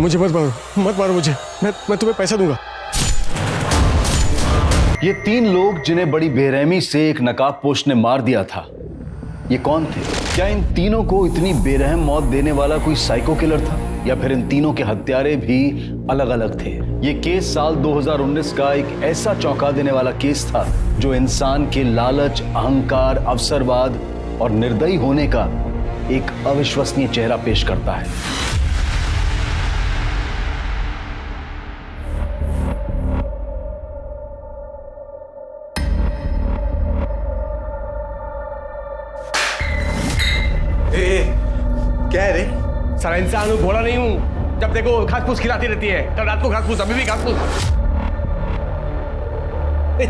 मुझे मत मारो मुझे, मैं तुम्हें पैसा दूंगा। ये 3 लोग जिन्हें बड़ी बेरहमी से एक नकाबपोश ने मार दिया था, ये कौन थे? क्या इन तीनों को इतनी बेरहम मौत देने वाला कोई साइको किलर था, या फिर इन तीनों के हत्यारे भी अलग अलग थे? ये केस साल 2019 का एक ऐसा चौंका देने वाला केस था जो इंसान के लालच, अहंकार, अवसरवाद और निर्दयी होने का एक अविश्वसनीय चेहरा पेश करता है। क्या है रे? सारा इंसान हूँ, घोड़ा नहीं हूँ। जब देखो घास फूस खिलाती रहती है, कल रात को घास फूस, अभी भी घास फूस।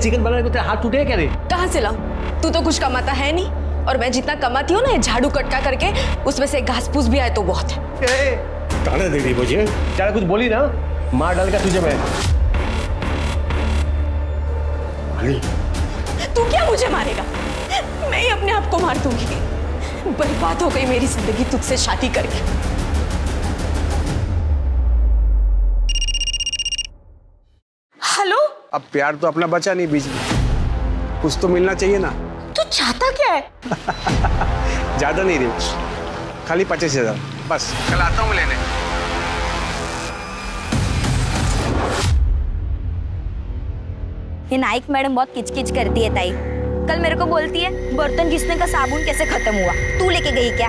चिकन बनाने को तेरा हाथ टूटे क्या रे? कहाँ से लाऊं? तू तो कुछ कमाता है नहीं, और मैं जितना कमाती हूँ ना, झाड़ू कटका करके उसमें से घास फूस भी आए तो बहुत है। ताना दे रही मुझे, ज्यादा कुछ बोली ना मार डाल का तुझे मैं। तू क्या मुझे मारेगा? मैं ही अपने आप को मार दूंगी। बर्बाद हो गई मेरी जिंदगी तुझसे शादी करके। हेलो? अब प्यार तो अपना बचा नहीं बीच में, कुछ तो मिलना चाहिए ना। तू चाहता क्या है? ज्यादा नहीं रे, खाली 25,000 बस। कल आता हूँ लेने। ये नाइक मैडम बहुत किचकिच करती है ताई। कल मेरे को बोलती है बर्तन घिसने का साबुन कैसे खत्म हुआ, तू लेके गई क्या?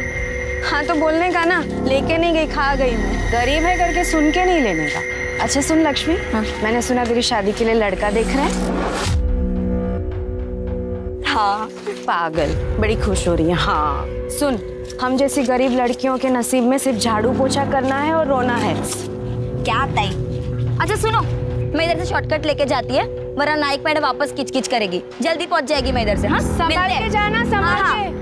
हाँ तो बोलने का ना, लेके नहीं गई, खा गई मैं। गरीब है करके सुन के नहीं लेने का। अच्छा सुन लक्ष्मी, हाँ? मैंने सुना तेरी शादी के लिए लड़का देख रहा है। हाँ पागल, बड़ी खुश हो रही है। हाँ सुन, हम जैसी गरीब लड़कियों के नसीब में सिर्फ झाड़ू पोछा करना है और रोना है। क्या ताई? अच्छा सुनो, मैं इधर से शॉर्टकट लेके जाती है, वरना नाइक मैडम वापस किचकिच करेगी। जल्दी पहुंच जाएगी मैं इधर से। हाँ संभाल के जाना, संभाल के।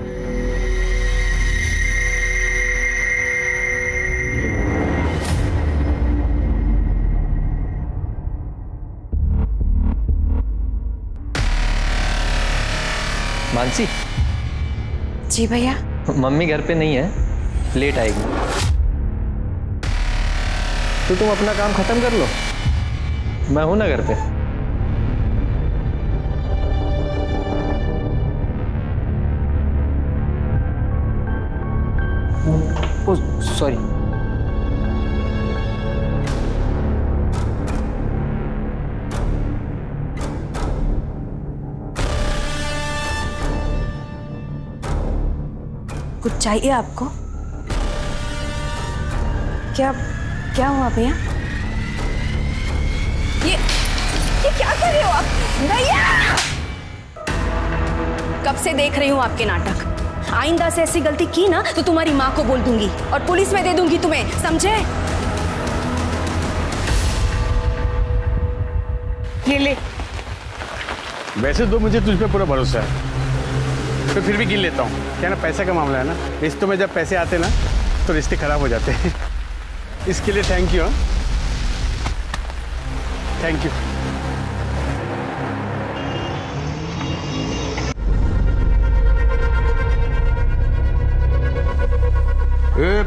मानसी। जी भैया। मम्मी घर पे नहीं है, लेट आएगी। तो तुम अपना काम खत्म कर लो, मैं हूं ना घर पे। Oh sorry. कुछ चाहिए आपको? क्या हुआ भैया? ये क्या कर रहे हो आप? भैया! कब से देख रही हूँ आपके नाटक। आइंदा से ऐसी गलती की ना तो तुम्हारी माँ को बोल दूंगी और पुलिस में दे दूंगी तुम्हें, समझे? ले। वैसे तो मुझे तुझ पे पूरा भरोसा है, तो फिर भी गिन लेता हूँ। क्या ना, पैसे का मामला है ना, रिश्तों में जब पैसे आते ना तो रिश्ते खराब हो जाते हैं। इसके लिए thank you. Thank you.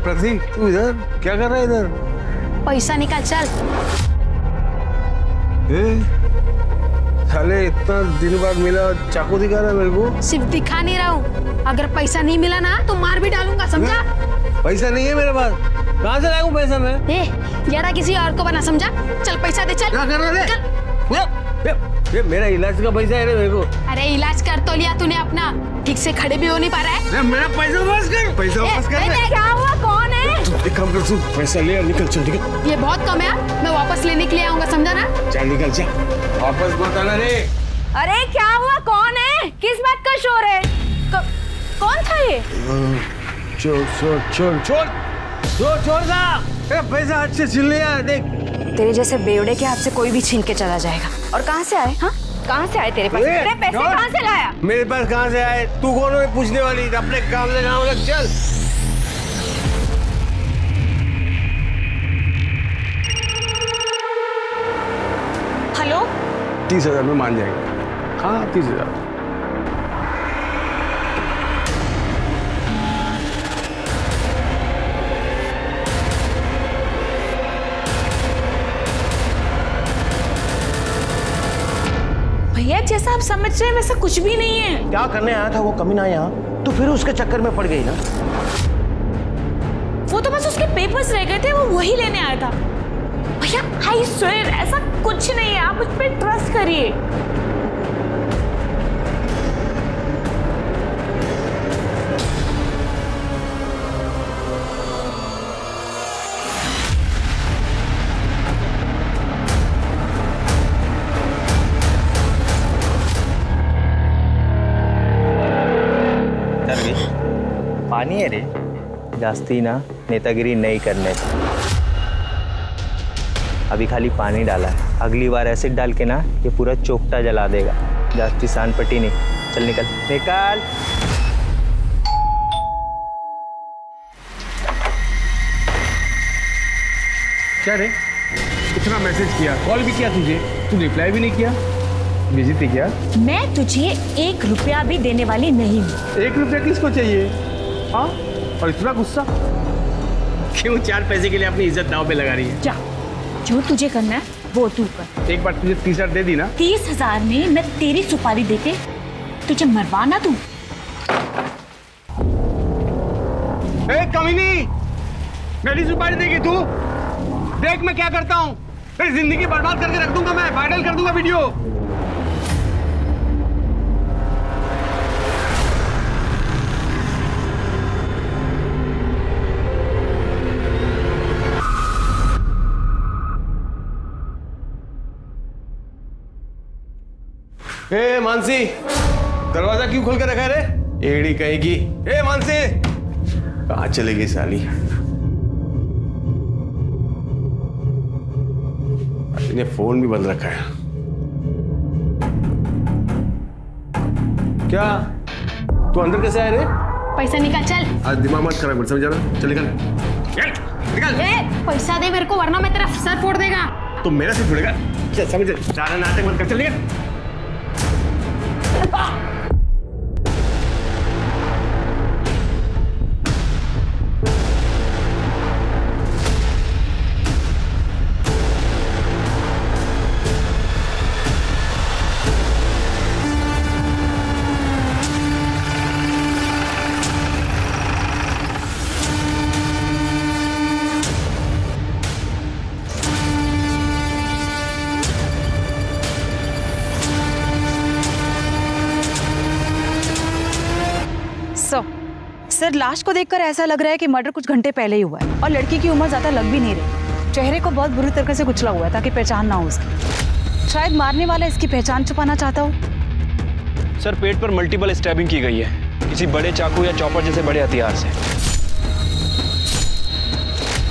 Prateek, तू इधर क्या कर रहा है? इधर पैसा निकाल, चल। साले इतना दिन बाद मिला, चाकू दिखा रहा है मेरे को। सिर्फ दिखा नहीं रहा हूँ, अगर पैसा नहीं मिला ना तो मार भी डालूंगा, समझा? पैसा नहीं है मेरे पास, कहाँ से लाऊं पैसा मैं? यारा किसी और को बना, समझा? चल पैसा दे, चल। क्या कर रहा है? ये मेरा इलाज का पैसा है रे मेरे को। अरे इलाज कर तो लिया तूने अपना, ठीक से खड़े भी हो नहीं पा रहा है। मेरा पैसा वापस कर, पैसा वापस कर। क्या हुआ, कौन है? एक काम कर, तू पैसा ले और निकल, चल निकल। ये बहुत कम है, मैं वापस लेने के लिए आऊंगा, समझा ना? चल निकल, चल वापस मत आना रे। अरे क्या हुआ, कौन है? किस बात का शोर है? कौन था ये? छोड़ का पैसा अच्छे छीन लिया। देख, तेरे जैसे बेवड़े के हाथ से कोई भी छीन के चला जाएगा। और कहाँ से आए? हाँ, कहाँ से आए तेरे पास? तेरे पैसे कहाँ से लाया? मेरे पास कहाँ से आए? तू कौन है पूछने वाली? अपने काम से काम लग, चल। हेलो? 30,000 में मान जाएंगे। हाँ 30,000। भैया जैसा आप समझ रहे हैं वैसा कुछ भी नहीं है। क्या करने आया था वो कमीना यहाँ, तो फिर उसके चक्कर में पड़ गई ना। वो तो बस उसके पेपर्स रह गए थे, वो वही लेने आया था। भैया आई स्वेयर ऐसा कुछ नहीं है, आप मुझ पे ट्रस्ट करिए। पानी है रे, जास्ती ना नेतागिरी नहीं करने का। अभी खाली पानी डाला है, अगली बार एसिड डाल के ना ये पूरा चोकटा जला देगा। जास्ती सान पट्टी नहीं। चल निकल निकल। क्या रे, इतना मैसेज किया, कॉल भी किया तुझे, तू रिप्लाई भी नहीं किया। बिजी थी क्या? मैं तुझे 1 रुपया भी देने वाली नहीं हूँ। 1 रुपया किसको चाहिए? हाँ, और इतना गुस्सा क्यों? 4 पैसे के लिए अपनी इज्जत दांव पे लगा रही है। जा, जो तुझे करना है वो तू कर। एक बार तुझे 30,000 दे दी ना। 30,000 में मैं तेरी सुपारी देके तुझे मरवाना दूं? ए कमीनी, मेरी सुपारी देगी तू? देख मैं क्या करता हूँ, तेरी जिंदगी बर्बाद करके रख दूंगा, मैं वायरल कर दूंगा वीडियो। ए मानसी, दरवाजा क्यों खोल के रखा है रे? एड़ी कहेगी। ए मानसी, कहाँ चलेगी साली? इन्हें फोन भी बंद रखा है। क्या तू अंदर कैसे आया रे? पैसा निकाल चल। आज दिमाग मत खराब कर, समझा ना? चल निकल निकल। पैसा दे मेरे को वरना मैं तेरा सर फोड़ देगा। तो मेरा सिर जुड़ेगा क्या? समझ, ज्यादा नाटक मत कर, चल निकल। सर, लाश को देखकर ऐसा लग रहा है कि मर्डर कुछ घंटे पहले ही हुआ है और लड़की की उम्र ज्यादा लग भी नहीं रही। चेहरे को बहुत बुरी तरीके से कुचला हुआ है ताकि पहचान ना हो उसकी। शायद मारने वाला इसकी पहचान छुपाना चाहता हो। सर, पेट पर मल्टीपल स्टैबिंग की गई है, किसी बड़े चाकू या चॉपर जैसे बड़े हथियार से।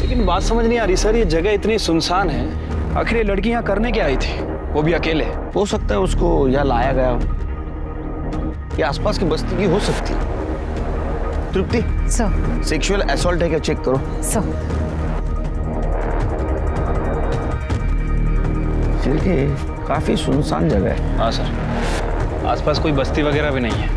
लेकिन बात समझ नहीं आ रही सर, ये जगह इतनी सुनसान है, आखिर ये लड़की यहाँ करने क्या आई थी, वो भी अकेले? हो सकता है उसको यहाँ लाया गया हो, या आसपास की बस्ती की हो सकती है। तृप्ति सर, सेक्सुअल असॉल्ट है क्या, चेक करो। सर, काफी सुनसान जगह है। हाँ सर, आसपास कोई बस्ती वगैरह भी नहीं है।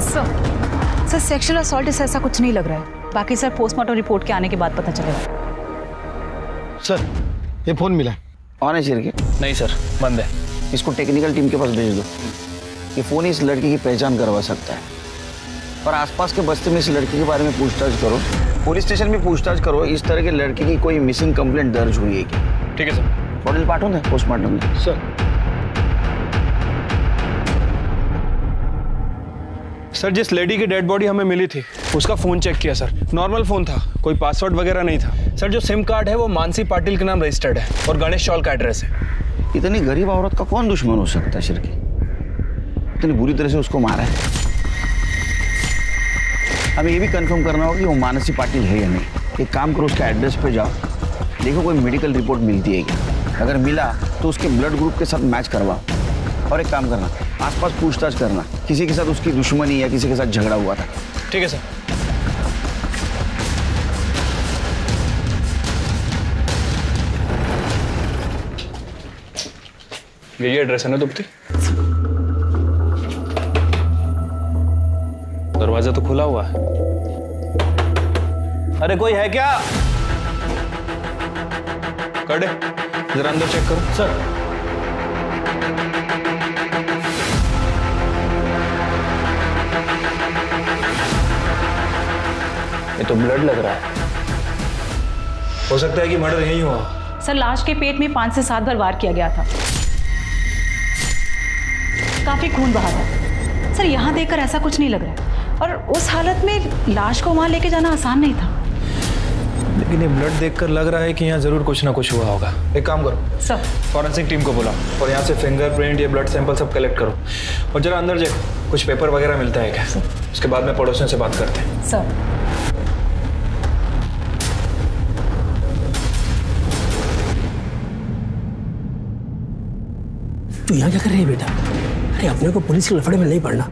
सर, सेक्सुअल असॉल्ट से ऐसा कुछ नहीं लग रहा है। बाकी सर पोस्टमार्टम रिपोर्ट के आने के बाद पता चलेगा। सर, ये फोन मिला ऑन है चिरके? नहीं सर, बंद है। इसको टेक्निकल टीम के पास भेज दो। ये फोन इस लड़की की पहचान करवा सकता है। और आसपास के बस्ती में इस लड़की के बारे में पूछताछ करो, पुलिस स्टेशन में पूछताछ करो, इस तरह के लड़की की कोई मिसिंग कंप्लेंट दर्ज हुई है क्या? ठीक है सर। बॉडी पाठो ना पोस्टमार्टम में। सर, जिस लेडी की डेड बॉडी हमें मिली थी उसका फोन चेक किया सर, नॉर्मल फोन था, कोई पासवर्ड वगैरह नहीं था। सर, जो सिम कार्ड है वो मानसी पाटिल के नाम रजिस्टर्ड है और गणेश चौल का एड्रेस है। इतनी गरीब औरत का कौन दुश्मन हो सकता है शिरके? इतनी बुरी तरह से उसको मारा है। हमें ये भी कंफर्म करना होगा कि वो मानसी पाटिल है या नहीं। एक काम करो, उसका एड्रेस पे जाओ, देखो कोई मेडिकल रिपोर्ट मिलती है क्या। अगर मिला तो उसके ब्लड ग्रुप के साथ मैच करवाओ। और एक काम करना, आसपास पूछताछ करना, किसी के साथ उसकी दुश्मनी या किसी के साथ झगड़ा हुआ था। ठीक है सर। यही एड्रेस है ना दुप्ती? दरवाजा तो खुला हुआ है। अरे कोई है क्या? कर दे, जरा अंदर चेक करो। सर ये तो ब्लड लग रहा है। हो सकता है कि मर्डर यही हुआ। सर लाश के पेट में 5 से 7 बार वार किया गया था, काफी खून बहा था। सर यहाँ देखकर ऐसा कुछ नहीं लग रहा है, और उस हालत में लाश को वहां लेके जाना आसान नहीं था। लेकिन ये ब्लड देखकर लग रहा है कि यहाँ जरूर कुछ ना कुछ हुआ होगा। एक काम करो सर, फॉरेंसिक टीम को बुलाओ और यहाँ से फिंगरप्रिंट या ब्लड सैंपल सब कलेक्ट करो, और जरा अंदर देखो कुछ पेपर वगैरह मिलता है क्या। उसके बाद में पड़ोसियों से बात करते हैं। सर तू यहाँ क्या कर रही है बेटा? अरे अपने को पुलिस के लफड़े में नहीं पड़ना,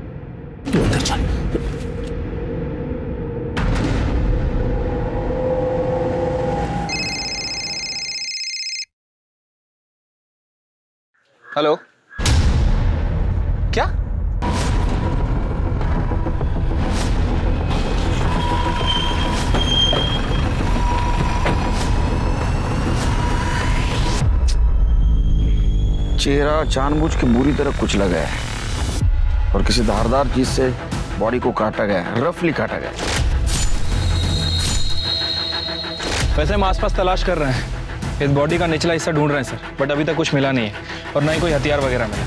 तू अंदर चल। हेलो, क्या? चेहरा जानबूझ के बुरी तरह कुचला गया है और किसी धारदार चीज से बॉडी को काटा गया है, रफली काटा गया है। वैसे हम आसपास तलाश कर रहे हैं, इस बॉडी का निचला हिस्सा ढूंढ रहे हैं सर, बट अभी तक कुछ मिला नहीं है और ना ही कोई हथियार वगैरह मिला।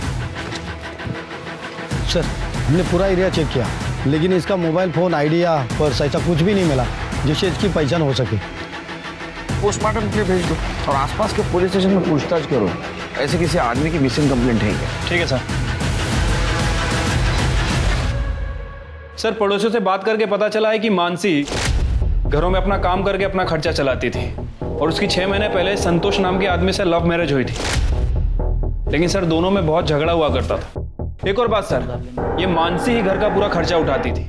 सर हमने पूरा एरिया चेक किया, लेकिन इसका मोबाइल फोन, आईडी या पर्स ऐसा कुछ भी नहीं मिला जिससे इसकी पहचान हो सके। पोस्टमार्टम के लिए भेज दो और आसपास के पुलिस स्टेशन में पूछताछ करो, ऐसे किसी आदमी की मिसिंग कंप्लेंट है क्या? ठीक है सर। सर पड़ोसियों से बात करके पता चला है कि मानसी घरों में अपना काम करके अपना खर्चा चलाती थी और उसकी 6 महीने पहले संतोष नाम के आदमी से लव मैरिज हुई थी। लेकिन सर दोनों में बहुत झगड़ा हुआ करता था। एक और बात सर, ये मानसी ही घर का पूरा खर्चा उठाती थी,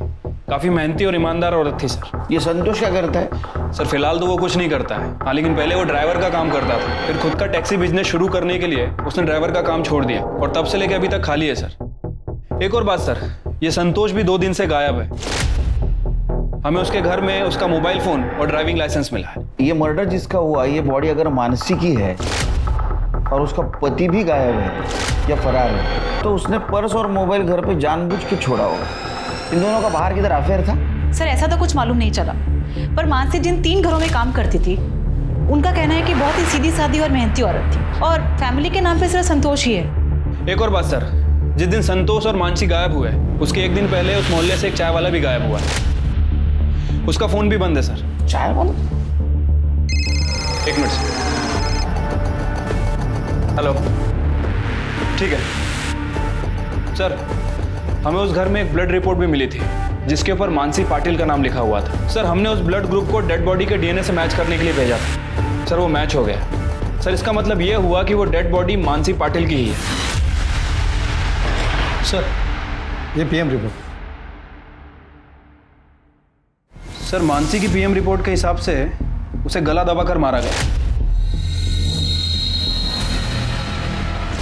काफी मेहनती और ईमानदार औरत थी सर। ये संतोष क्या करता है? सर फिलहाल तो वो कुछ नहीं करता है, हाँ, लेकिन पहले वो ड्राइवर का काम करता था, फिर खुद का टैक्सी बिजनेस शुरू करने के लिए उसने ड्राइवर का काम छोड़ दिया और तब से लेकर अभी तक खाली है सर। एक और बात सर, ये संतोष भी 2 दिन से गायब है। हमें उसके घर में उसका मोबाइल फोन और ड्राइविंग लाइसेंस मिला है। ये मर्डर जिसका हुआ, ये बॉडी अगर मानसी की है और उसका पति भी गायब है या फरार है, तो उसने पर्स और मोबाइल घर पे जानबूझ के छोड़ा होगा। इन दोनों का बाहर किधर अफेयर था? सर ऐसा तो कुछ मालूम नहीं चला, पर मानसी जिन 3 घरों में काम करती थी उनका कहना है कि बहुत ही सीधी सादी और मेहनती औरत थी और फैमिली के नाम पे सिर्फ संतोष ही है। एक और बात सर, जिस दिन संतोष और मानसी गायब हुए उसके 1 दिन पहले उस मोहल्ले से एक चाय वाला भी गायब हुआ है, उसका फोन भी बंद है सर। चाय वाला? 1 मिनट सर। हेलो, ठीक है सर, हमें उस घर में एक ब्लड रिपोर्ट भी मिली थी जिसके ऊपर मानसी पाटिल का नाम लिखा हुआ था। सर हमने उस ब्लड ग्रुप को डेड बॉडी के डीएनए से मैच करने के लिए भेजा था सर, वो मैच हो गया। सर इसका मतलब ये हुआ कि वो डेड बॉडी मानसी पाटिल की ही है। सर ये पीएम रिपोर्ट। सर मानसी की पीएम रिपोर्ट के हिसाब से उसे गला दबाकर मारा गया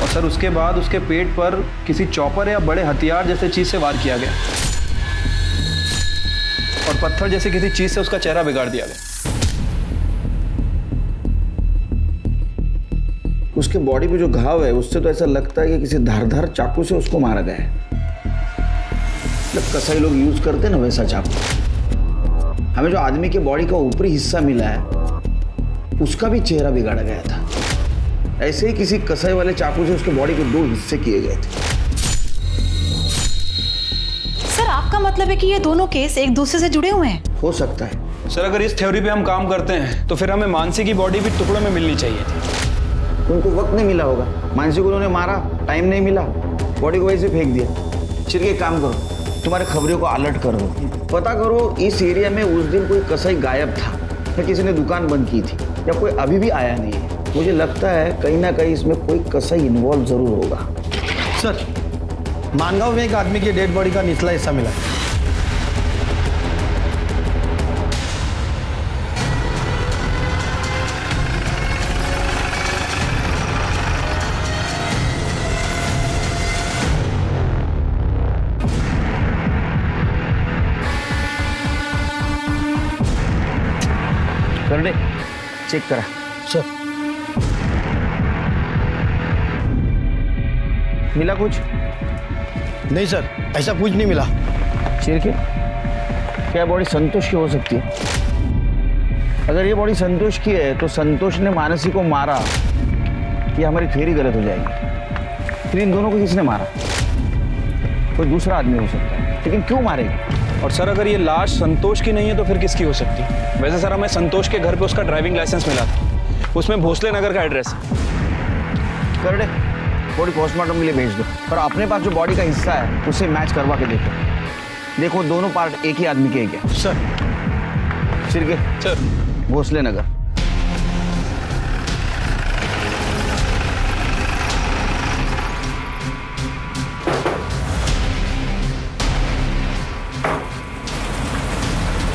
और सर उसके बाद उसके पेट पर किसी चॉपर या बड़े हथियार जैसे चीज से वार किया गया और पत्थर जैसे किसी चीज से उसका चेहरा बिगाड़ दिया गया। उसके बॉडी पे जो घाव है उससे तो ऐसा लगता है कि किसी धारदार चाकू से उसको मारा गया है। मतलब कसाई लोग यूज करते हैं ना वैसा चाकू। हमें जो आदमी के बॉडी का ऊपरी हिस्सा मिला है उसका भी चेहरा बिगाड़ा गया था। ऐसे ही किसी कसाई वाले चाकू से उसके बॉडी के 2 हिस्से किए गए थे। सर आपका मतलब है कि ये दोनों केस एक दूसरे से जुड़े हुए हैं? हो सकता है सर, अगर इस थ्योरी पे हम काम करते हैं तो फिर हमें मानसी की बॉडी भी टुकड़ों में मिलनी चाहिए थी। उनको वक्त नहीं मिला होगा, मानसी को उन्होंने मारा, टाइम नहीं मिला, बॉडी को वैसे फेंक दिया। चल के काम करो, तुम्हारे खबरों को अलर्ट कर दो, पता करो इस एरिया में उस दिन कोई कसाई गायब था या किसी ने दुकान बंद की थी या कोई अभी भी आया नहीं है। मुझे लगता है कहीं ना कहीं इसमें कोई कसाई इन्वॉल्व जरूर होगा। सर मानगांव में एक आदमी की डेड बॉडी का निचला हिस्सा मिला। चेक करा। सर मिला कुछ? नहीं सर, ऐसा कुछ नहीं मिला। चिरके, क्या बॉडी संतोष की हो सकती है? अगर ये बॉडी संतोष की है तो संतोष ने मानसी को मारा, ये हमारी थ्योरी गलत हो जाएगी। फिर इन दोनों को किसने मारा? कोई दूसरा आदमी हो सकता है, लेकिन क्यों मारेगा? और सर अगर ये लाश संतोष की नहीं है तो फिर किसकी हो सकती है? वैसे सर हमें संतोष के घर पे उसका ड्राइविंग लाइसेंस मिला था, उसमें भोसले नगर का एड्रेस है। कर दे, बॉडी पोस्टमार्टम के लिए भेज दो। पर अपने पास जो बॉडी का हिस्सा है उसे मैच करवा के देखो दोनों पार्ट एक ही आदमी के हैं क्या? सर। सिरके सर, भोसले नगर।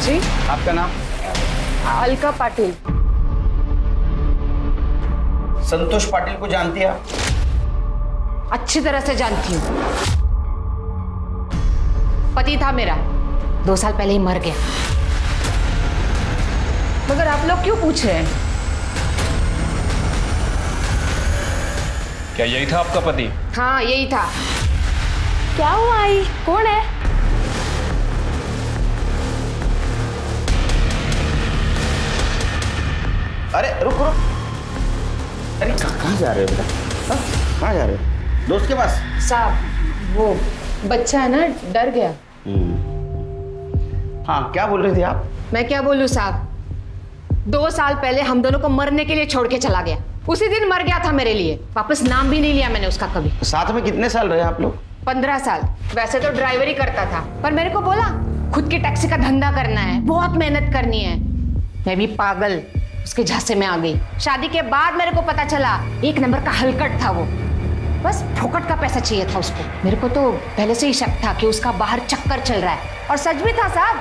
जी, आपका नाम? अलका पाटिल। संतोष पाटिल को जानती है आप? अच्छी तरह से जानती हूँ। पति था मेरा, 2 साल पहले ही मर गया। मगर आप लोग क्यों पूछ रहे हैं? क्या यही था आपका पति? हाँ यही था। क्या हुआ आई? कौन है? अरे रुक रुक, अरे कहाँ जा रहे हो बेटा? कहाँ जा रहे हो? दोस्त के पास? साहब वो बच्चा है ना, डर गया। हाँ क्या बोल रही थी आप? मैं क्या बोलूं साहब, 2 साल पहले हम दोनों को मरने के लिए छोड़ के चला गया। उसी दिन मर गया था मेरे लिए, वापस नाम भी नहीं लिया मैंने उसका कभी। साथ में कितने साल रहे आप लोग? 15 साल। वैसे तो ड्राइवरी करता था, पर मेरे को बोला खुद की टैक्सी का धंधा करना है, बहुत मेहनत करनी है। मैं भी पागल उसके झांसे में आ गई। शादी के बाद मेरे को पता चला 1 नंबर का हलकट था वो, बस फोकट का पैसा चाहिए था उसको। मेरे को तो पहले से ही शक था कि उसका बाहर चक्कर चल रहा है, और सच भी था साहब।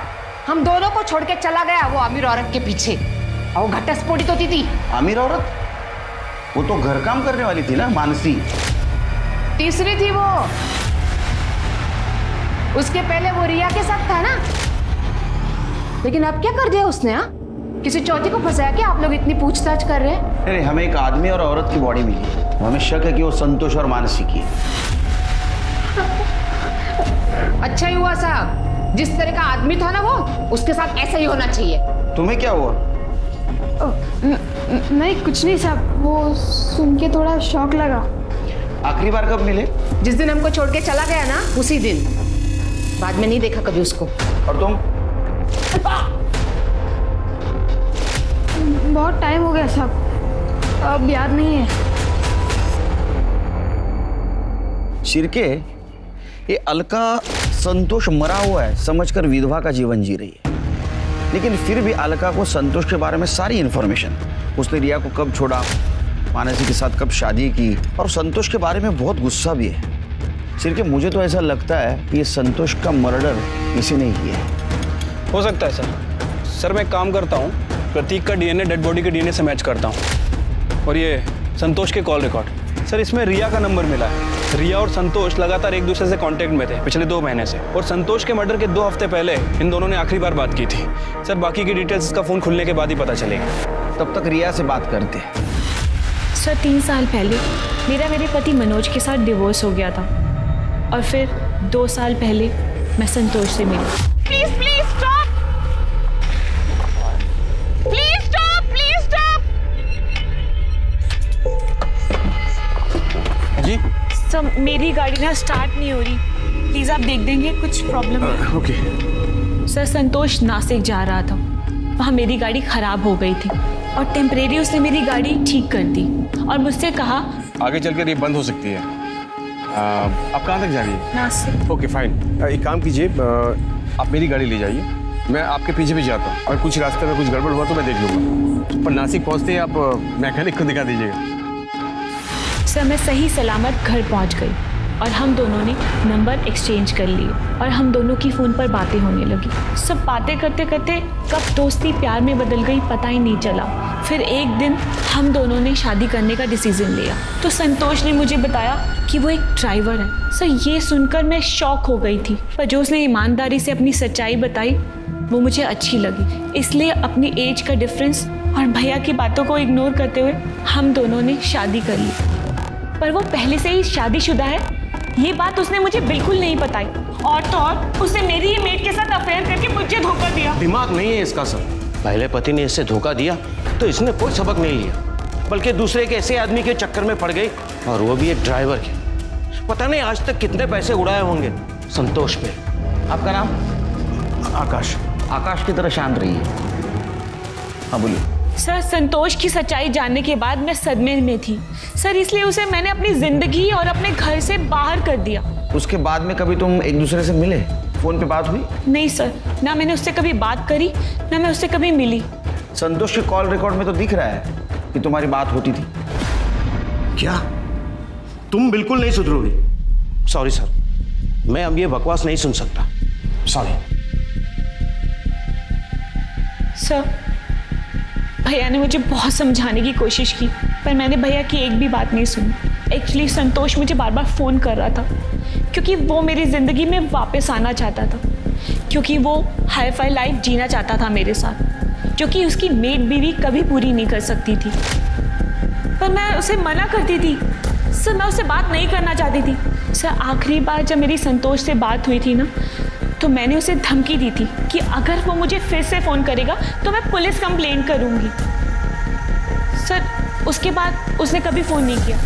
हम दोनों को छोड़ के चला गया वो अमीर औरत के पीछे, और वो घटस्फोटित होती थी। अमीर औरत? वो तो घर काम करने वाली थी ना, मानसी। तीसरी थी वो, उसके पहले वो रिया के साथ था ना। लेकिन अब क्या कर दिया उसने? हाँ, किसी चौथी को फंसाया क्या? आप लोग इतनी पूछताछ कर रहे हैं। अरे हमें एक आदमी और औरत की बॉडी मिली, हमें शक है कि वो संतोष और मानसी की है। अच्छा ही हुआ साहब, जिस तरह का आदमी था ना वो, उसके साथ ऐसा ही होना चाहिए। तुम्हें क्या हुआ? नहीं कुछ नहीं साहब, वो सुन के थोड़ा शौक लगा। आखिरी बार कब मिले? जिस दिन हमको छोड़ के चला गया ना, उसी दिन। बाद में नहीं देखा कभी उसको। और तुम? बहुत टाइम हो गया साहब, अब याद नहीं है। शिरके, ये अलका संतोष मरा हुआ है समझकर विधवा का जीवन जी रही है, लेकिन फिर भी अलका को संतोष के बारे में सारी इंफॉर्मेशन, उसने रिया को कब छोड़ा, मानसी के साथ कब शादी की, और संतोष के बारे में बहुत गुस्सा भी है। शिरके, मुझे तो ऐसा लगता है कि ये संतोष का मर्डर किसी ने किया है। हो सकता है सर। सर मैं एक काम करता हूँ, प्रतीक का डीएनए डेड बॉडी के डीएनए से मैच करता हूँ, और ये संतोष के कॉल रिकॉर्ड। सर इसमें रिया का नंबर मिला है। रिया और संतोष लगातार एक दूसरे से कांटेक्ट में थे पिछले 2 महीने से, और संतोष के मर्डर के 2 हफ्ते पहले इन दोनों ने आखिरी बार बात की थी। सर बाकी की डिटेल्स इसका फोन खुलने के बाद ही पता चलेगी। तब तक रिया से बात करते हैं। सर 3 साल पहले मेरे पति मनोज के साथ डिवोर्स हो गया था, और फिर 2 साल पहले मैं संतोष से मिली। Please please stop, please stop, please stop. जी सर मेरी गाड़ी ना स्टार्ट नहीं हो रही, प्लीज आप देख देंगे, कुछ प्रॉब्लम है। ओके। सर संतोष नासिक जा रहा था, वहाँ मेरी गाड़ी खराब हो गई थी, और टेम्परेरी उसने मेरी गाड़ी ठीक कर दी, और मुझसे कहा आगे चलकर ये बंद हो सकती है। आप कहाँ तक जा रही है? नासिक। ओके फाइन, एक काम कीजिए, आप मेरी गाड़ी ले जाइए, मैं आपके पीछे भी जाता हूँ, और कुछ रास्ते में कुछ गड़बड़ हुआ तो मैं देख लूँगा। पर नासिक पहुँचते ही आप मैकेनिक को दिखा दीजिएगा। सर मैं सही सलामत घर पहुँच गई, और हम दोनों ने नंबर एक्सचेंज कर लिए, और हम दोनों की फ़ोन पर बातें होने लगी। सब बातें करते करते कब दोस्ती प्यार में बदल गई पता ही नहीं चला। फिर एक दिन हम दोनों ने शादी करने का डिसीजन लिया, तो संतोष ने मुझे बताया कि वो एक ड्राइवर है। सर ये सुनकर मैं शॉक हो गई थी, पर जो उसने ईमानदारी से अपनी सच्चाई बताई वो मुझे अच्छी लगी, इसलिए अपनी एज का डिफरेंस और भैया की बातों को इग्नोर करते हुए हम दोनों ने शादी कर ली। पर वो पहले से ही शादीशुदा है, ये बात उसने मुझे बिल्कुल नहीं बताई। और तो और उसने मेरी ही मेड के साथ अफेयर करके मुझे धोखा दिया। दिमाग नहीं है इसका सर। पहले पति ने इसे धोखा दिया तो इसने कोई सबक नहीं लिया, बल्कि दूसरे के ऐसे आदमी के चक्कर में पड़ गई, और वो भी एक ड्राइवर के। पता नहीं आज तक कितने पैसे उड़ाए होंगे संतोष पे। आपका नाम? आकाश। आकाश की तरह शांत रहिए। हाँ बोलिए। सर, संतोष की सच्चाई जानने के बाद मैं सदमे में थी सर, इसलिए उसे मैंने अपनी जिंदगी और अपने घर से बाहर कर दिया। उसके बाद में कभी तुम एक दूसरे से मिले? फोन पे बात हुई? नहीं सर, ना मैंने उससे कभी बात करी, ना मैं उससे कभी मिली। संतोष के कॉल रिकॉर्ड में तो दिख रहा है कि तुम्हारी बात होती थी। क्या तुम बिल्कुल नहीं सुधरोगे? सॉरी सर, मैं अब ये बकवास नहीं सुन सकता। Sorry sir. भैया ने मुझे बहुत समझाने की कोशिश की, पर मैंने भैया की एक भी बात नहीं सुनी। एक्चुअली संतोष मुझे बार बार फ़ोन कर रहा था क्योंकि वो मेरी ज़िंदगी में वापस आना चाहता था, क्योंकि वो हाई फाई लाइफ जीना चाहता था मेरे साथ, जो कि उसकी मेड बीवी कभी पूरी नहीं कर सकती थी। पर मैं उसे मना करती थी सर, मैं उससे बात नहीं करना चाहती थी सर। आखिरी बार जब मेरी संतोष से बात हुई थी ना, तो मैंने उसे धमकी दी थी कि अगर वो मुझे फिर से फ़ोन करेगा तो मैं पुलिस कंप्लेंट करूंगी सर। उसके बाद उसने कभी फ़ोन नहीं किया।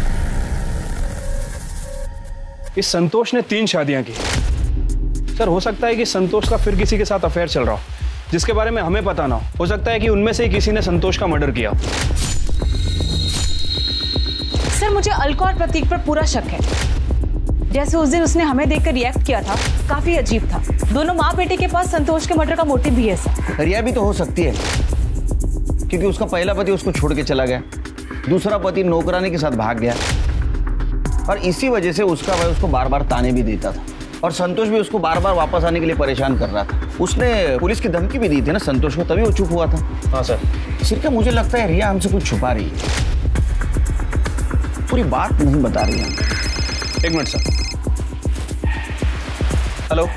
इस संतोष ने 3 शादियां की सर। हो सकता है कि संतोष का फिर किसी के साथ अफेयर चल रहा हो, जिसके बारे में हमें पता ना हो सकता है कि उनमें से ही किसी ने संतोष का मर्डर किया। सर, मुझे अलका और प्रतीक पर पूरा शक है। जैसे उस दिन उसने हमें देखकर रिएक्ट किया था, काफी अजीब था। दोनों माँ बेटे के पास संतोष के मर्डर का मोटिव भी है सर। रिया भी तो हो सकती है, क्योंकि उसका पहला पति उसको छोड़ के चला गया, दूसरा पति नौकरानी के साथ भाग गया, और इसी वजह से उसका भाई उसको बार बार ताने भी देता था, और संतोष भी उसको बार बार वापस आने के लिए परेशान कर रहा था। उसने पुलिस की धमकी भी दी थी ना संतोष को, तभी वो चुप हुआ था। हाँ सर। सिर्फ मुझे लगता है रिया हमसे कुछ छुपा रही है, पूरी बात नहीं बता रही है। एक मिनट सर। हेलो,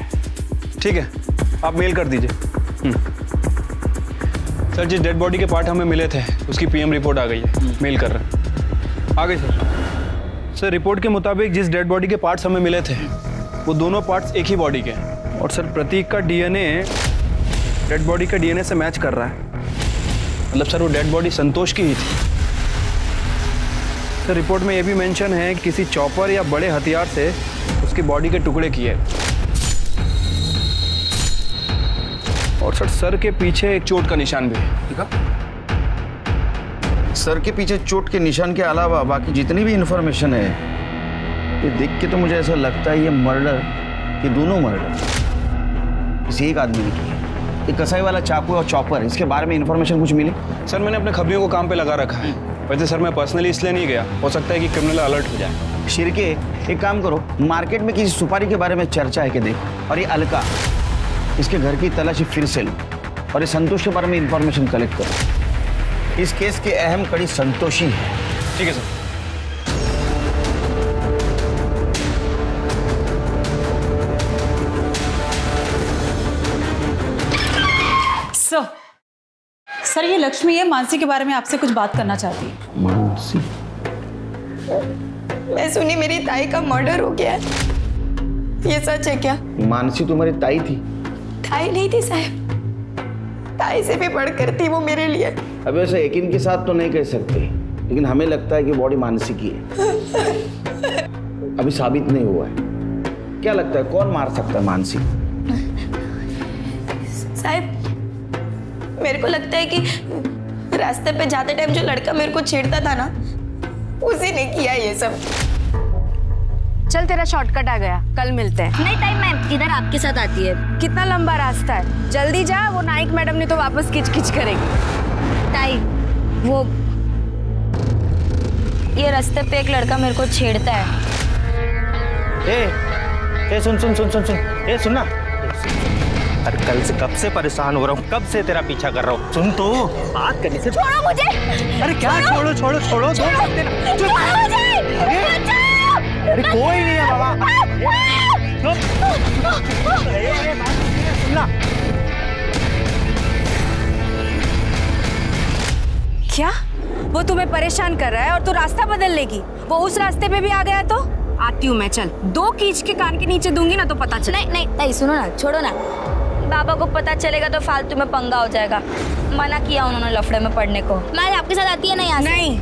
ठीक है, आप मेल कर दीजिए। सर, जिस डेड बॉडी के पार्ट हमें मिले थे उसकी पीएम रिपोर्ट आ गई है, मेल कर रहे हैं। आ गई सर। सर, रिपोर्ट के मुताबिक जिस डेड बॉडी के पार्ट्स हमें मिले थे वो दोनों पार्ट्स एक ही बॉडी के हैं, और सर प्रतीक का डीएनए डेड बॉडी के डीएनए से मैच कर रहा है। मतलब सर वो डेड बॉडी संतोष की ही थी। सर, रिपोर्ट में ये भी मेंशन है कि किसी चॉपर या बड़े हथियार से उसकी बॉडी के टुकड़े किए, और सर के पीछे एक चोट का निशान भी है। ठीक है, सर के पीछे चोट के निशान के अलावा बाकी जितनी भी इंफॉर्मेशन है, ये देख के तो मुझे ऐसा लगता है ये मर्डर, ये दोनों मर्डर किसी एक आदमी ने किया। ये कसाई वाला चाकू और चॉपर, इसके बारे में इंफॉर्मेशन कुछ मिली? सर, मैंने अपने खबरियों को काम पे लगा रखा है। वैसे सर मैं पर्सनली इसलिए नहीं गया, हो सकता है कि क्रिमिनल अलर्ट हो जाए। शिरके, एक काम करो, मार्केट में किसी सुपारी के बारे में चर्चा है कि देख, और ये अलका, इसके घर की तलाशी फिर से लो, और ये संतोष के बारे में इंफॉर्मेशन कलेक्ट करो। इस केस की अहम कड़ी संतोष ही है। ठीक है सर। सर, ये लक्ष्मी है, मानसी के बारे में आपसे कुछ बात करना चाहती है। मानसी? मैं सुनी मेरी ताई का मर्डर हो गया है, ये सच है क्या? मानसी तुम्हारी ताई थी? ताई नहीं थी साहब, ताई से भी बढ़कर थी वो मेरे लिए। अब ऐसे यकीन के साथ तो नहीं कह सकते, लेकिन हमें लगता है कि बॉडी मानसी की है। अभी साबित नहीं हुआ है। क्या लगता है कौन मार सकता है मानसी? साहब, मेरे को लगता है कि रास्ते पे जाते टाइम जो लड़का मेरे को छेड़ता था ना, उसी ने किया ये सब। चल, तेरा शॉर्टकट आ गया, कल मिलते हैं। नहीं ताई, मैं इधर आपके साथ आती है। कितना लंबा रास्ता है, जल्दी जा, वो नाइक मैडम ने तो वापस किच किच करेगी। ताई, वो ये रास्ते पे एक लड़का मेरे को छेड़ता है। ए सुन सुन सुन सुन सुन, ए सुनना। अरे कल से कब से परेशान हो रहा हूँ, कब से तेरा पीछा कर रहा हूँ। सुन तो, बात करने से। छोड़ो मुझे। अरे क्या छोड़ो छोड़ो छोड़ो, अरे कोई नहीं है बाबा। सुनना, क्या? वो तुम्हें परेशान कर रहा है और तू रास्ता बदल लेगी? वो उस रास्ते पे भी आ गया तो? आती हूँ मैं, चल। 2 खींच के कान के नीचे दूंगी ना तो पता चले। नहीं नहीं नहीं, सुनो ना, छोड़ो ना। बाबा को पता चलेगा तो फालतू में पंगा हो जाएगा। मना किया उन्होंने लफड़े में पड़ने को। मैं आपके साथ आती है ना यहाँ से? नहीं,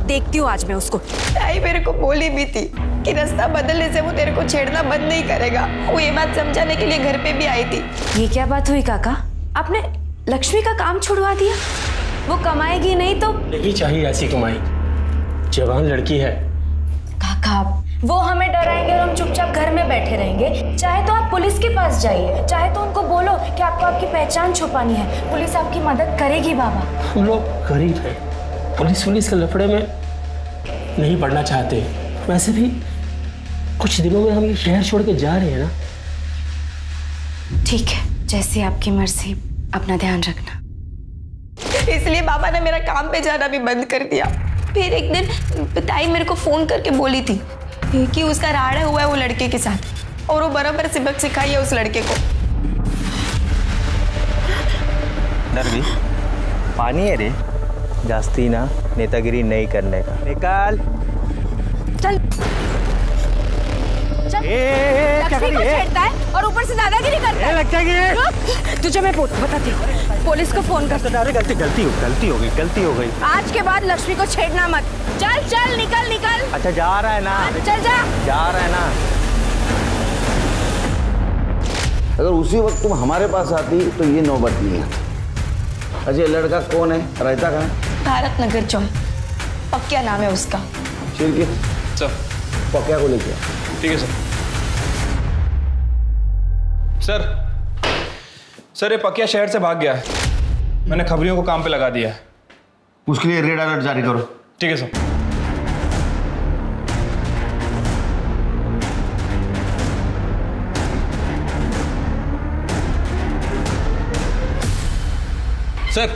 देखती हूँ आज मैं उसको। ताई मेरे को बोली भी थी कि रास्ता बदलने से वो तेरे को छेड़ना बंद नहीं करेगा। वो ये बात समझाने के लिए घर पे भी आई थी। ये क्या बात हुई काका? आपने लक्ष्मी का काम छुड़वा दिया? वो कमाएगी नहीं तो? नहीं चाहिए ऐसी कमाई, जवान लड़की है। काका, वो हमें डराएंगे और हम चुपचाप घर में बैठे रहेंगे। चाहे तो आप पुलिस के पास जाइए, चाहे तो उनको बोलो कि आपको आपकी पहचान छुपानी है। पुलिस आपकी मदद करेगी बाबा। हम लोग गरीब हैं, पुलिस के लफड़े में नहीं पड़ना चाहते। वैसे भी कुछ दिनों में हम ये शहर छोड़ के जा रहे हैं ना। ठीक है, जैसी आपकी मर्जी, अपना ध्यान रखना। इसलिए बाबा ने मेरा काम पे जाना भी बंद कर दिया। फिर एक दिन ताई मेरे को फोन करके बोली थी कि उसका राड़ा हुआ है वो लड़के के साथ और वो बराबर सबक सिखाई है उस लड़के को। नरवी, पानी है रे, जास्ती ना नेतागिरी नहीं करने का। निकाल। चल चल। लक्ष्मी को छेड़ता है और ऊपर से दादागिरी करता है। तुझे मैं बताती हूँ, पुलिस को फोन कर। गलती हो गई। आज के बाद लक्ष्मी को छेड़ना मत। चल चल, निकल। अच्छा जा रहा है ना? चल जा रहा है ना? अगर उसी वक्त तुम हमारे पास आती तो ये नौबत नहीं है। अजय लड़का कौन है, रहता कहाँ है? भारत नगर चौक, पक्या नाम है उसका। सर पक्या को लेके। ठीक है सर ये पक्या शहर से भाग गया है। मैंने खबरियों को काम पे लगा दिया है। उसके लिए रेड अलर्ट जारी करो। ठीक है सर। सर,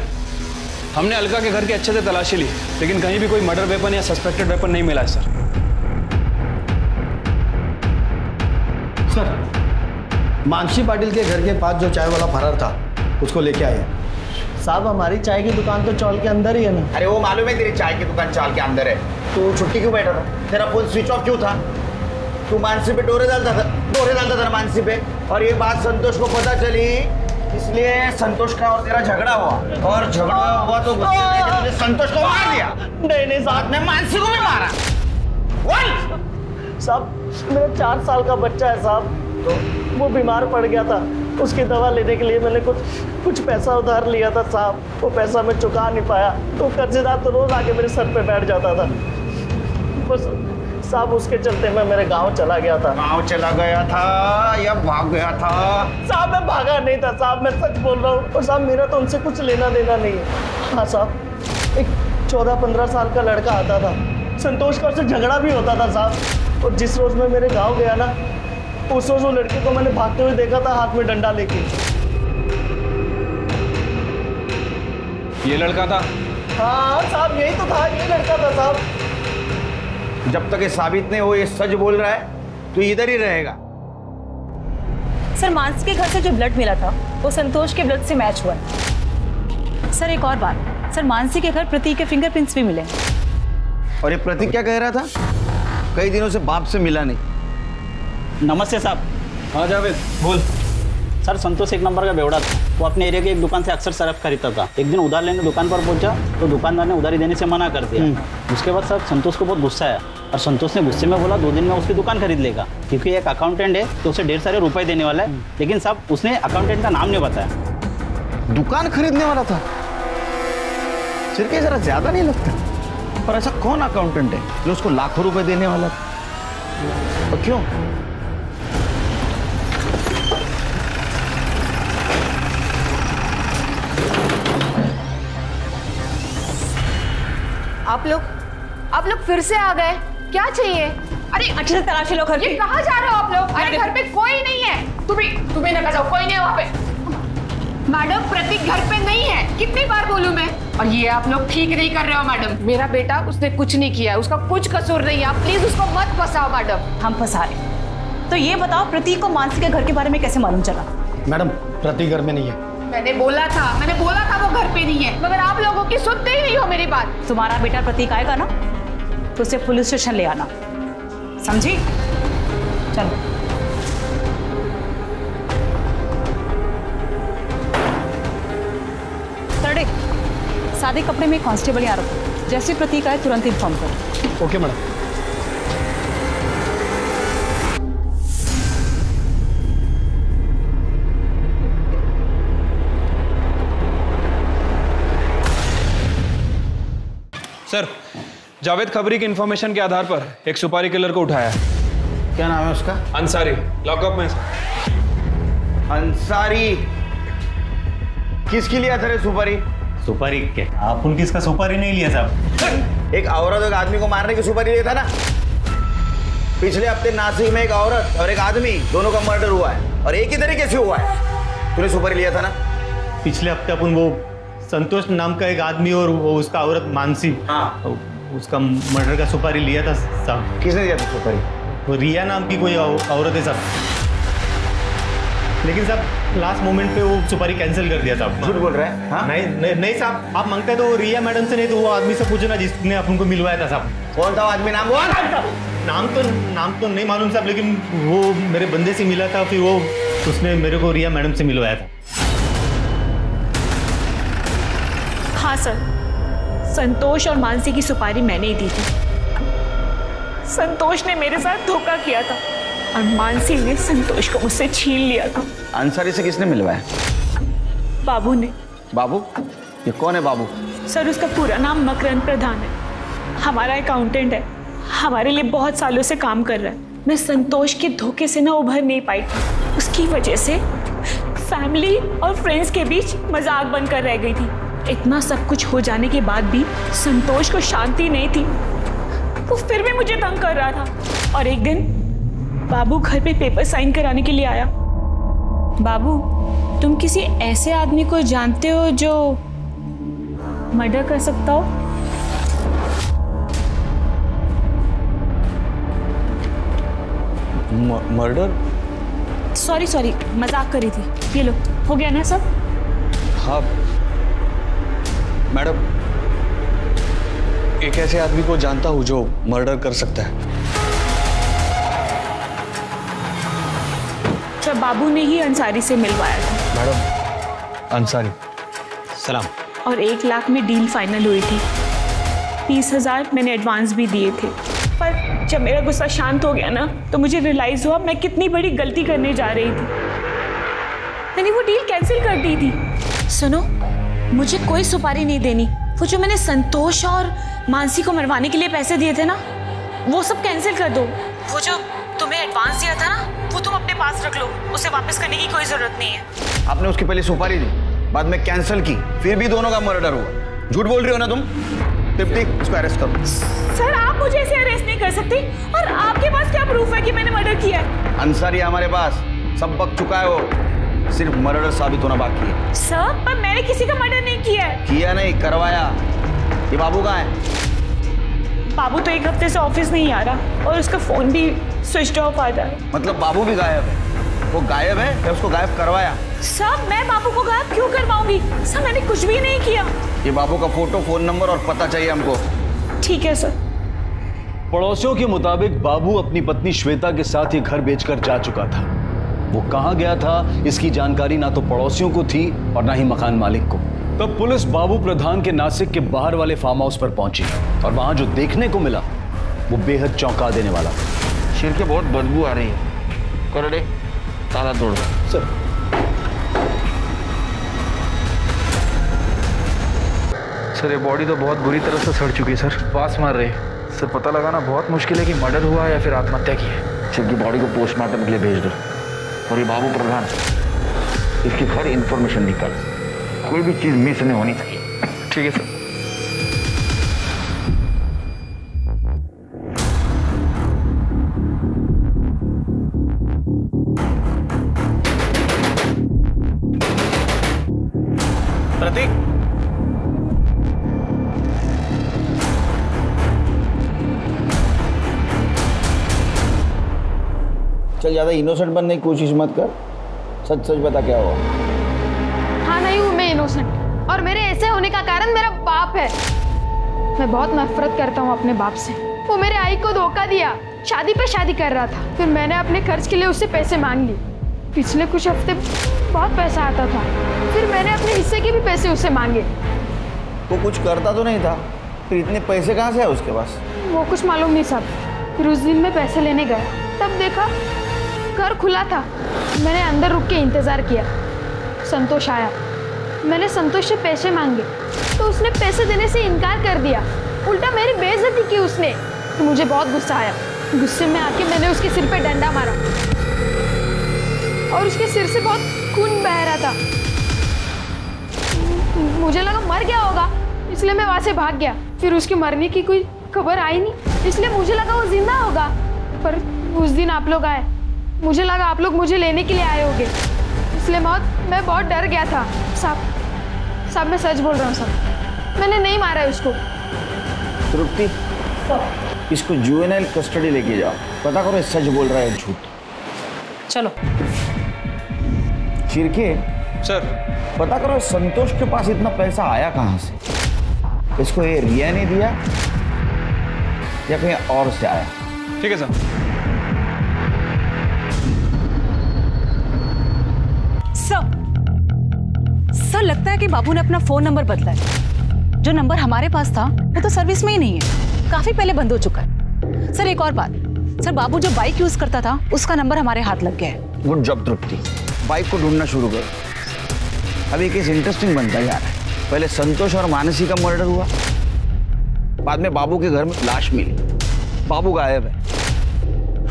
हमने अलका के घर की अच्छे से तलाशी ली, लेकिन कहीं भी कोई मर्डर वेपन या सस्पेक्टेड वेपन नहीं मिला है सर। सर, मानसी पाटिल के घर के पास जो चाय वाला फरार था उसको लेके आए। साहब, हमारी चाय की दुकान तो चौल के अंदर ही है ना। अरे वो मालूम है तेरी चाय की दुकान चौल के अंदर है, तो छुट्टी क्यों बैठा था? तेरा फोन स्विच ऑफ क्यों था? तू मानसी पे डोरे डालता था मानसी पे, और ये बात संतोष को पता चली, इसलिए संतोष का और तेरा झगड़ा हुआ, और झगड़ा हुआ तो गुस्से में तुझे संतोष को मार दिया। नहीं साथ में मानसी को भी मारा। साहब, मेरा 4 साल का बच्चा है साहब, तो वो बीमार पड़ गया था। उसकी दवा लेने के लिए मैंने कुछ पैसा उधार लिया था साहब। वो पैसा मैं चुका नहीं पाया, तो कर्जेदार तो रोज आके मेरे सर पे बैठ जाता था। बस साहब, उसके चलते मैं मेरे गांव चला गया था। गांव चला गया था या भाग गया था? साहब, मैं भागा नहीं था साहब, मैं सच बोल रहा हूँ। और साहब, मेरा तो उनसे कुछ लेना देना नहीं है। हाँ साहब, एक 14-15 साल का लड़का आता था, संतोष का उससे झगड़ा भी होता था साहब। और जिस रोज मैं मेरे गाँव गया ना, उस रोज वो लड़के को मैंने भागते हुए देखा था, हाथ में डंडा लेके। ये लड़का था? हाँ साहब, यही तो था, ये लड़का था साहब। जब तक ये साबित नहीं हो ये सच बोल रहा है तो इधर ही रहेगा। सर, मानसी के घर से जो ब्लड मिला था वो संतोष के ब्लड से मैच हुआ है। सर, एक और बात, सर मानसी के घर प्रतीक के फिंगरप्रिंट्स भी मिले। और ये प्रतीक क्या कह रहा था? कई दिनों से बाप से मिला नहीं। नमस्ते साहब। हाँ जावेद, बोल। सर, संतोष एक नंबर का बेवड़ा था। वो अपने एरिया के एक दुकान से अक्सर शराब खरीदता था। एक दिन उधार लेने दुकान पर पहुंचा तो दुकानदार ने उधारी देने से मना कर दिया। उसके बाद सर संतोष को बहुत गुस्सा आया और संतोष ने गुस्से में बोला 2 दिन में उसकी दुकान खरीद लेगा, क्योंकि एक अकाउंटेंट है तो उसे ढेर सारे रुपए देने वाला है। लेकिन साहब, उसने अकाउंटेंट का नाम नहीं बताया। दुकान खरीदने वाला था? सिर्फ जरा ज्यादा नहीं लगता? पर ऐसा कौन अकाउंटेंट है जो उसको लाखों रुपए देने वाला था? और क्यों? आप लोग फिर से आ गए, क्या चाहिए? अरे अच्छे से तलाशी लो घर की। ये कहाँ जा रहे हो आप लोग? अरे घर पे कोई नहीं है। तुम्हें ना जाओ, कोई नहीं है वहाँ पे। मैडम, प्रतीक घर पे नहीं है, कितनी बार बोलूं मैं? और ये आप लोग ठीक नहीं कर रहे हो मैडम। मेरा बेटा, उसने कुछ नहीं किया है, उसका कुछ कसूर नहीं है। आप प्लीज उसको मत फंसाओ मैडम। हम फंसा रहे। तो ये बताओ, प्रतीक को मानसी के घर के बारे में कैसे मालूम चला? मैडम, प्रतीक घर में नहीं है। मैंने बोला था वो घर पे नहीं है, मगर आप लोगों की सुनते ही नहीं हो मेरी बात। तुम्हारा बेटा प्रतीक आएगा ना तो उसे पुलिस स्टेशन ले आना, समझी? चलो। तड़े, सादे कपड़े में कांस्टेबल यहाँ रखो, जैसे प्रतीक आए तुरंत इन्फॉर्म करो। Okay madam. सर, जावेद खबरी की इंफॉर्मेशन के आधार पर एक सुपारी किलर को उठाया है। क्या नाम है उसका? अंसारी, लॉकअप में। अंसारी किसकी लिया था रे सुपारी? सुपारी के आप उनकी इसका सुपारी नहीं लिया साहब। एक औरत एक आदमी को मारने की सुपारी लिया था ना। पिछले हफ्ते नासिक में एक औरत और एक आदमी दोनों का मर्डर हुआ है और एक ही तरीके से हुआ है। तूने सुपारी लिया था ना? पिछले हफ्ते अपन वो संतोष नाम का एक आदमी और वो उसका औरत मानसी, हाँ, उसका मर्डर का सुपारी लिया था साहब। किसने दिया था सुपारी? वो रिया नाम की कोई औरत है साहब, लेकिन साहब लास्ट मोमेंट पे वो सुपारी कैंसिल कर दिया साहब। झूठ बोल रहा है? हाँ? नहीं साहब, आप मांगते तो रिया मैडम से नहीं तो वो आदमी से पूछो ना जिसने अपन को मिलवाया था साहब। कौन था आदमी? नाम बोल। नाम तो नहीं मालूम साहब, लेकिन वो मेरे बंदे से मिला था, फिर वो उसने मेरे को रिया मैडम से मिलवाया था। हाँ सर, संतोष और मानसी की सुपारी मैंने ही दी थी। संतोष ने मेरे साथ धोखा किया था और मानसी ने संतोष को मुझसे छीन लिया था। अंसारी से किसने मिलवाया? बाबू ने। बाबू? ये कौन है बाबू? सर, उसका पूरा नाम मकरंद प्रधान है, हमारा अकाउंटेंट है, हमारे लिए बहुत सालों से काम कर रहा है। मैं संतोष के धोखे से ना उभर नहीं पाई थी, उसकी वजह से फैमिली और फ्रेंड्स के बीच मजाक बनकर रह गई थी। इतना सब कुछ हो जाने के बाद भी संतोष को शांति नहीं थी, वो फिर भी मुझे तंग कर रहा था। और एक दिन बाबू घर पे पेपर साइन कराने के लिए आया। बाबू, तुम किसी ऐसे आदमी को जानते हो जो मर्डर कर सकता हो? मर्डर? सॉरी, मजाक कर रही थी। ये लो, हो गया ना सब? हाँ मैडम, एक ऐसे आदमी को जानता हूं जो मर्डर कर सकता है। तो बाबू ने ही अंसारी से मिलवाया था। मैडम, अंसारी सलाम। और 1 लाख में डील फाइनल हुई थी। 30,000 मैंने एडवांस भी दिए थे। पर जब मेरा गुस्सा शांत हो गया ना तो मुझे रियलाइज हुआ मैं कितनी बड़ी गलती करने जा रही थी। मैंने वो डील कैंसिल कर दी थी। सुनो, मुझे कोई सुपारी नहीं देनी। वो जो मैंने संतोष और मानसी को मरवाने के लिए पैसे दिए थे ना, वो सब कैंसिल कर दो। वो जो तुम्हें एडवांस दिया था ना, वो तुम अपने पास रख लो, उसे वापस करने की कोई जरूरत नहीं है। आपने उसकी पहले सुपारी दी, बाद में कैंसिल की, फिर भी दोनों का मर्डर हुआ। झूठ बोल रही हो ना तुम? तिप्ती, इसको अरेस्ट करो। सर, आप मुझे ऐसे अरेस्ट नहीं कर सकते। और आपके पास क्या प्रूफ है कि मैंने मर्डर किया है? अंसारी हमारे पास सब बक चुका है, वो सिर्फ मर्डर साबित होना बाकी है। सर, पर मैंने किसी का मर्डर नहीं किया है। किया नहीं, करवाया। ये बाबू कहाँ है? बाबू तो 1 हफ्ते से ऑफिस नहीं आ रहा और उसका फोन भी स्विच ऑफ आ रहा है। मतलब बाबू भी गायब है? वो गायब है या उसको गायब करवाया? सर, मैं बाबू को गायब क्यों करवाऊंगी? सर, मैंने कुछ भी नहीं किया। ये बाबू का फोटो, फोन नंबर और पता चाहिए हमको। ठीक है सर। पड़ोसियों के मुताबिक बाबू अपनी पत्नी श्वेता के साथ ये घर बेचकर जा चुका था। वो कहां गया था इसकी जानकारी ना तो पड़ोसियों को थी और ना ही मकान मालिक को। तब पुलिस बाबू प्रधान के नासिक के बाहर वाले फार्म हाउस पर पहुंची और वहां जो देखने को मिला वो बेहद चौंका देने वाला था। शिर के बहुत बदबू आ रही है। कर दे, ताला तोड़ दो। सर, सर, ये बॉडी तो बहुत बुरी तरह से सड़ चुकी है सर, पास मार रही है। सर, पता लगाना बहुत मुश्किल है कि मर्डर हुआ है या फिर आत्महत्या की है। शिव की बॉडी को पोस्टमार्टम के लिए भेज दो। और ये बाबू प्रधान, इसकी हर इंफॉर्मेशन निकाल, कोई भी चीज मिस नहीं होनी चाहिए। ठीक है सर। प्रतीक, चल ज्यादा इनोसेंट बनने की कोशिश मत कर, सच सच बता क्या हुआ। हाँ, मैं और मेरे ऐसे होने का कारण मेरा बाप है। मैं बहुत नफरत करता हूँ अपने बाप से। वो मेरे आई को धोखा दिया, शादी पे शादी कर रहा था, फिर मैंने अपने खर्च के लिए उससे पैसे मांग लिए। पिछले कुछ हफ्ते बहुत पैसा आता था, फिर मैंने अपने हिस्से के भी पैसे उससे मांगे। वो कुछ करता तो नहीं था, फिर इतने पैसे कहाँ से आए उसके पास? वो कुछ मालूम नहीं साहब। फिर उस दिन मैं पैसे लेने गया, तब देखा घर खुला था। मैंने अंदर रुक के इंतजार किया, संतोष आया। मैंने संतोष से पैसे मांगे तो उसने पैसे देने से इनकार कर दिया, उल्टा मेरी बेइज्जती की उसने। तो मुझे बहुत गुस्सा आया। गुस्से में आके मैंने उसके सिर पे डंडा मारा और उसके सिर से बहुत खून बह रहा था। मुझे लगा मर गया होगा, इसलिए मैं वहां से भाग गया। फिर उसके मरने की कोई खबर आई नहीं, इसलिए मुझे लगा वो जिंदा होगा। पर उस दिन आप लोग आए, मुझे लगा आप लोग मुझे लेने के लिए आए होंगे, इसलिए मैं बहुत डर गया था। साहब मैं सच बोल रहा हूँ साहब, मैंने नहीं मारा उसको। तृप्ति, इसको जुवेनाइल कस्टडी लेके जाओ, पता करो सच बोल रहा है झूठ। चलो। चिरके सर, पता करो संतोष के पास इतना पैसा आया कहाँ से? इसको ये रिया ने दिया या कहीं और से आया? ठीक है सर। सर लगता है कि बाबू ने अपना फोन नंबर बदला है। जो नंबर हमारे पास था वो तो सर्विस में ही नहीं है, काफी पहले बंद हो चुका है। सर एक और बात, सर बाबू जो बाइक यूज करता था उसका नंबर हमारे हाथ लग गया है। गुड जॉब तृप्ति, बाइक को ढूंढना शुरू करो। अब एक केस इंटरेस्टिंग बनता जा रहा है। पहले संतोष और मानसी का मर्डर हुआ, बाद में बाबू के घर में लाश मिली, बाबू गायब है।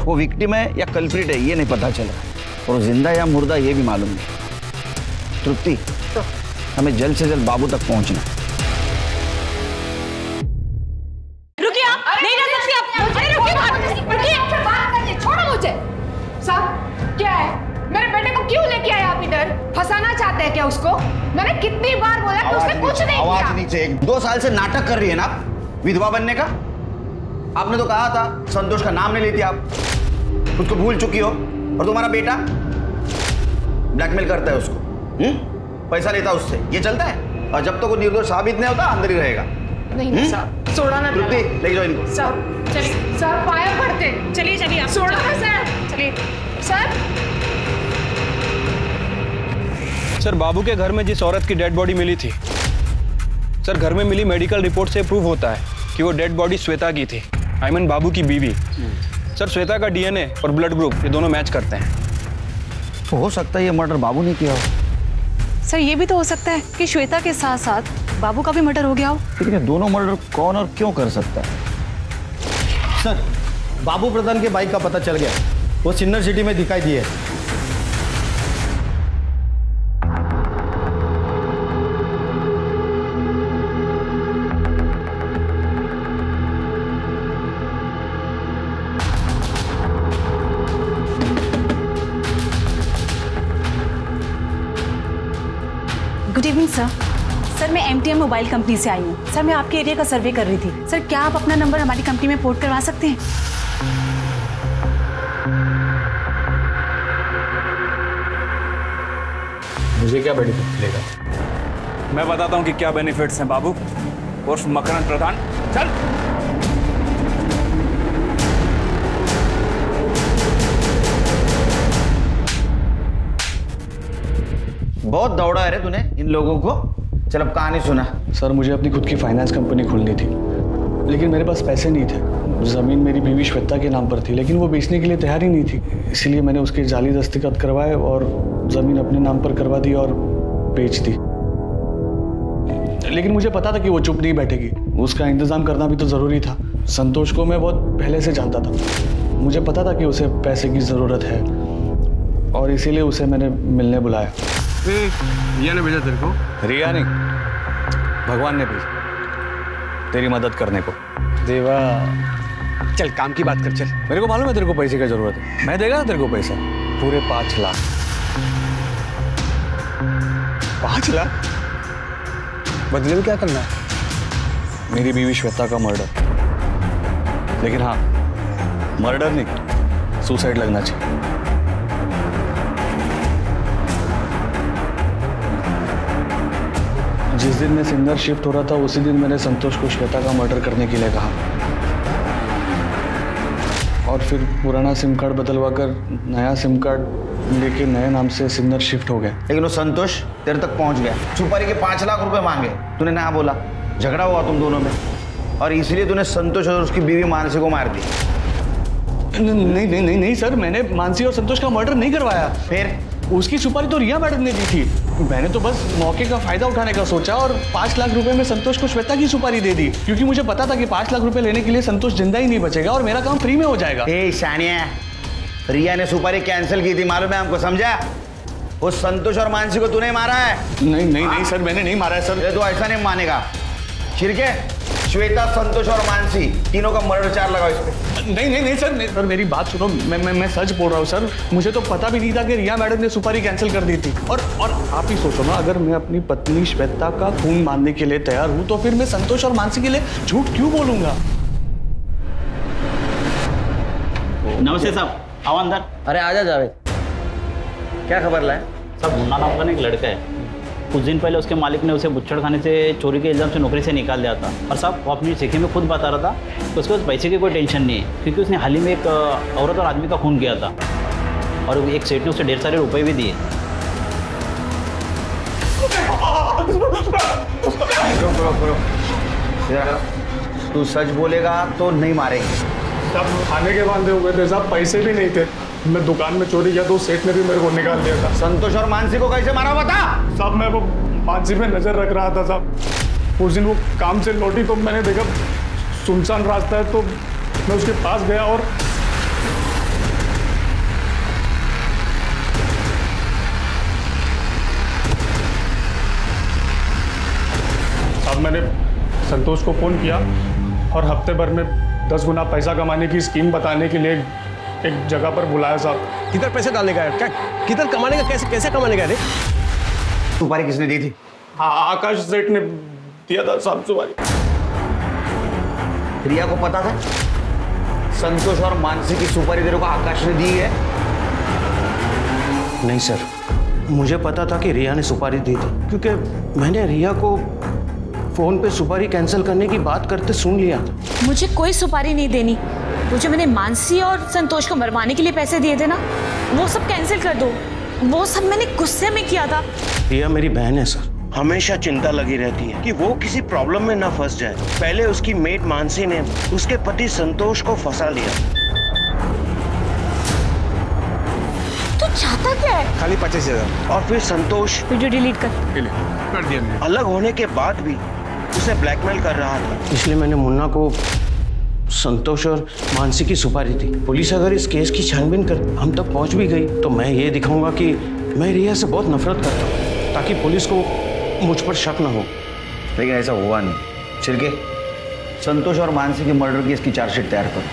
वो विक्टिम है या कल्प्रिट है ये नहीं पता चला, और जिंदा या मुर्दा ये भी मालूम नहीं। तृप्ति, हमें जल्द से जल्द बाबू तक पहुंचना। रुकिए आप, नहीं रह सकती आप। अरे रुकिए, बात करिए, छोड़ो मुझे। साहब क्या है, मेरे बेटे को क्यों लेके आए आप इधर? फंसाना चाहते हैं क्या उसको? मैंने कितनी बार बोला कि उसने कुछ नहीं किया। आवाज नीचे। 2 साल से नाटक कर रही है ना विधवा बनने का। आपने तो कहा था संतोष का नाम नहीं लेती आप, उसको भूल चुकी हो। और तुम्हारा बेटा ब्लैकमेल करता है उसको, पैसा लेता उससे, ये चलता है। और जब तक वो निर्दोष साबित नहीं होता अंदर ही रहेगा। नहीं साहब, छोड़ो ना। तृप्ति, लेके जाओ इनको। साहब चलिए, साहब पाया पड़ते। चलिए चलिए आप, छोड़ो ना सर। चलिए सर। सर बाबू के घर में जिस औरत की डेड बॉडी मिली थी, सर घर में मिली मेडिकल रिपोर्ट से प्रूव होता है कि वो डेड बॉडी श्वेता की थी, आई मीन बाबू की बीवी। सर श्वेता का डीएनए और ब्लड ग्रुप ये दोनों मैच करते हैं। तो हो सकता है ये मर्डर बाबू ने किया हो। सर ये भी तो हो सकता है कि श्वेता के साथ साथ बाबू का भी मर्डर हो गया हो। लेकिन ये दोनों मर्डर कौन और क्यों कर सकता है? सर बाबू प्रधान के बाइक का पता चल गया, वो सिन्नर सिटी में दिखाई दिए। गुड इवनिंग सर मैं MTM मोबाइल कंपनी से आई हूँ। सर मैं आपके एरिया का सर्वे कर रही थी। सर क्या आप अपना नंबर हमारी कंपनी में पोर्ट करवा सकते हैं? मुझे क्या बेनिफिट मिलेगा? मैं बताता हूँ कि क्या बेनिफिट्स हैं बाबू उर्फ मकरंद प्रधान। चल। बहुत दौड़ा है रे तूने इन लोगों को। चल अब कहानी सुना। सर मुझे अपनी खुद की फाइनेंस कंपनी खोलनी थी, लेकिन मेरे पास पैसे नहीं थे। ज़मीन मेरी बीवी श्वेता के नाम पर थी, लेकिन वो बेचने के लिए तैयार ही नहीं थी। इसलिए मैंने उसके जाली दस्तखत करवाए और ज़मीन अपने नाम पर करवा दी और बेच दी। लेकिन मुझे पता था कि वो चुप नहीं बैठेगी, उसका इंतज़ाम करना भी तो ज़रूरी था। संतोष को मैं बहुत पहले से जानता था, मुझे पता था कि उसे पैसे की ज़रूरत है और इसीलिए उसे मैंने मिलने बुलाया। रिया ने भेजा तेरे को? रिया नहीं, भगवान ने भेजा तेरी मदद करने को। देवा चल काम की बात कर। चल, मेरे को मालूम है तेरे को पैसे की जरूरत है, मैं देगा ना तेरे को पैसा, पूरे 5 लाख। 5 लाख? बदले में क्या करना है? मेरी बीवी श्वेता का मर्डर। लेकिन हाँ, मर्डर नहीं, सुसाइड लगना चाहिए। जिस दिन मैं सिंगर शिफ्ट हो रहा था उसी दिन मैंने संतोष को श्वेता का मर्डर करने के लिए कहा और फिर पुराना सिम कार्ड बदलवा कर नया सिम कार्ड लेके नए नाम से सिंगर शिफ्ट हो गया। लेकिन वो संतोष तेरे तक पहुंच गया, सुपारी के 5 लाख रुपए मांगे, तूने ना बोला, झगड़ा हुआ तुम दोनों में और इसलिए तूने संतोष और उसकी बीवी मानसी को मार दी। नहीं सर, मैंने मानसी और संतोष का मर्डर नहीं करवाया। फिर उसकी सुपारी तो रिया मैडम ने दी थी, मैंने तो बस मौके का फायदा उठाने का सोचा और 5 लाख रुपए में संतोष को श्वेता की सुपारी दे दी, क्योंकि मुझे पता था कि 5 लाख रुपए लेने के लिए संतोष जिंदा ही नहीं बचेगा और मेरा काम फ्री में हो जाएगा। ए शानिया, रिया ने सुपारी कैंसिल की थी, मालूम है हमको, समझा? वो संतोष और मानसी को तूने मारा है? नहीं सर, मैंने नहीं मारा है सर। तो ऐसा नहीं मानेगा। छिड़के, श्वेता, संतोष और मानसी तीनों का मर्डर चार्ज लगाओ इस पे। नहीं सर, मेरी बात सुनो, मैं सच बोल रहा हूँ सर, मुझे तो पता भी नहीं था कि रिया मैडम ने सुपारी कैंसिल कर दी थी। और आप ही सोचो ना, अगर मैं अपनी पत्नी श्वेता का खून मानने के लिए तैयार हूँ तो फिर मैं संतोष और मानसी के लिए झूठ क्यों बोलूंगा? नमस्ते साहब, आओ अंदर। अरे आजा जावेद, क्या खबर लाए? साहब, मुन्ना नाम का एक लड़का है, कुछ दिन पहले उसके मालिक ने उसे बुच्छड़ खाने से चोरी के इल्जाम से नौकरी से निकाल दिया था। और साहब, वो अपनी चिट्ठी में खुद बता रहा था कि उसके पास पैसे की कोई टेंशन नहीं है, क्योंकि उसने हाल ही में एक औरत और आदमी का खून किया था और एक सेठ ने उसे ढेर सारे रुपए भी दिए। तू सच बोलेगा तो नहीं मारेंगे। साहब, खाने के बांधे हुए थे साहब, पैसे भी नहीं थे। मैं दुकान में चोरी किया तो सेठ ने भी मेरे को निकाल दिया था। संतोष और मानसी को कैसे मारा बता? साहब, मैं वो मानसी पे नजर रख रहा था साहब। उस दिन वो काम से लौटी तो मैंने देखा सुनसान रास्ता है तो मैं उसके पास गया और साहब मैंने संतोष को फोन किया और हफ्ते भर में 10 गुना पैसा कमाने की स्कीम बताने के लिए एक जगह पर बुलाया साहब। किधर पैसे डालने का है? क्या किधर कमाने का? कैसे कमाने का है? सुपारी किसने दी थी? हाँ, आकाश सेठ ने दिया था साहब सुपारी। रिया को पता था संतोष और मानसी की सुपारी तेरे को आकाश ने दी है? नहीं सर, मुझे पता था कि रिया ने सुपारी दी थी, क्योंकि मैंने रिया को फोन पे सुपारी कैंसिल करने की बात करते सुन लिया था। मुझे कोई सुपारी नहीं देनी। वो जो मैंने मानसी और संतोष को मरवाने के लिए पैसे दिए थे ना, वो सब कैंसिल कर दो। वो सब मैंने गुस्से में किया था। रिया मेरी बहन है सर, हमेशा चिंता लगी रहती है कि वो किसी प्रॉब्लम में ना फंस जाए। पहले उसकी मेट मानसी ने उसके पति संतोष को फंसा लिया। तू चाहता क्या है? खाली 25,000। और फिर संतोष वीडियो डिलीट कर दिया। अलग होने के बाद भी उसे ब्लैकमेल कर रहा था, इसलिए मैंने मुन्ना को संतोष और मानसी की सुपारी दी। पुलिस अगर इस केस की छानबीन कर हम तक पहुंच भी गई तो मैं ये दिखाऊंगा कि मैं रिया से बहुत नफरत करता हूँ, ताकि पुलिस को मुझ पर शक न हो। लेकिन ऐसा हुआ नहीं। छिड़के, संतोष और मानसी के मर्डर की इसकी चार्जशीट तैयार करो।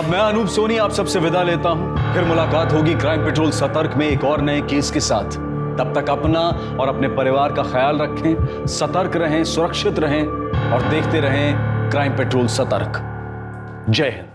अब मैं अनूप सोनी आप सबसे विदा लेता हूं। फिर मुलाकात होगी क्राइम पेट्रोल सतर्क में एक और नए केस के साथ। तब तक अपना और अपने परिवार का ख्याल रखें, सतर्क रहें, सुरक्षित रहें और देखते रहें क्राइम पेट्रोल सतर्क। जय हिंद।